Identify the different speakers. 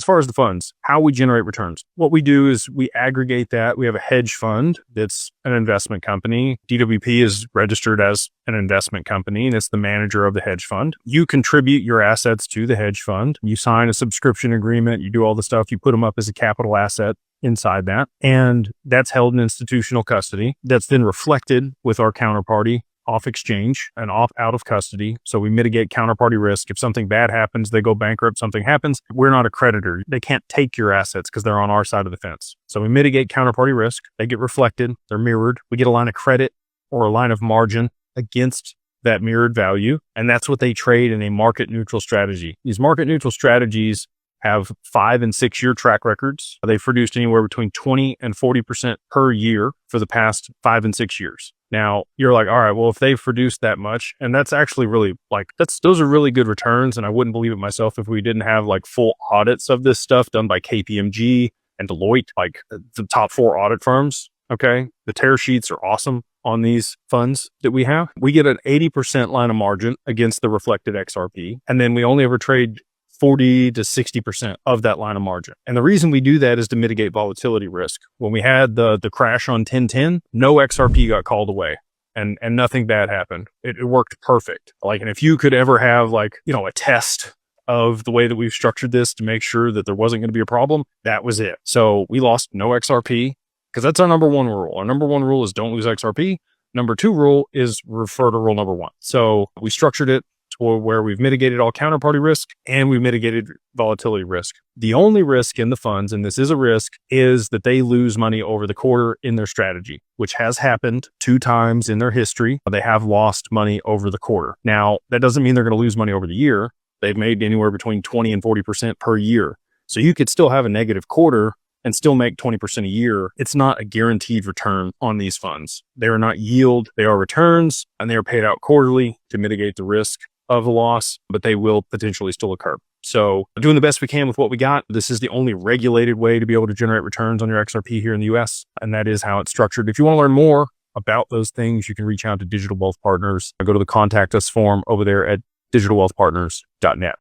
Speaker 1: As far as the funds, how we generate returns, what we do is we aggregate that. We have a hedge fund that's an investment company. DWP is registered as an investment company, and it's the manager of the hedge fund. You contribute your assets to the hedge fund. You sign a subscription agreement. You do all the stuff. You put them up as a capital asset inside that. And that's held in institutional custody. That's then reflected with our counterparty off exchange and out of custody. So we mitigate counterparty risk. If something bad happens, they go bankrupt, something happens, we're not a creditor. They can't take your assets because they're on our side of the fence. So we mitigate counterparty risk. They get reflected. They're mirrored. We get a line of credit or a line of margin against that mirrored value. And that's what they trade in a market neutral strategy. These market neutral strategies have 5 and 6 year track records. They've produced anywhere between 20 and 40% per year for the past 5 and 6 years. Now you're like, all right, well, if they've produced that much, and that's actually really those are really good returns. And I wouldn't believe it myself if we didn't have like full audits of this stuff done by KPMG and Deloitte, like the top 4 audit firms. Okay. The tear sheets are awesome on these funds that we have. We get an 80% line of margin against the reflected XRP. And then we only ever trade 40 to 60% of that line of margin. And the reason we do that is to mitigate volatility risk. When we had the crash on 1010, no XRP got called away and nothing bad happened. It worked perfect. And if you could ever have a test of the way that we've structured this to make sure that there wasn't going to be a problem, that was it. So we lost no XRP because that's our number 1 rule. Our number 1 rule is don't lose XRP. Number 2 rule is refer to rule number 1. So we structured it where we've mitigated all counterparty risk and we've mitigated volatility risk. The only risk in the funds, and this is a risk, is that they lose money over the quarter in their strategy, which has happened 2 times in their history. They have lost money over the quarter. Now, that doesn't mean they're going to lose money over the year. They've made anywhere between 20 and 40% per year. So you could still have a negative quarter and still make 20% a year. It's not a guaranteed return on these funds. They are not yield. They are returns, and they are paid out quarterly to mitigate the risk of a loss, but they will potentially still occur. So doing the best we can with what we got. This is the only regulated way to be able to generate returns on your XRP here in the US. And that is how it's structured. If you want to learn more about those things, you can reach out to Digital Wealth Partners. Go to the contact us form over there at digitalwealthpartners.net.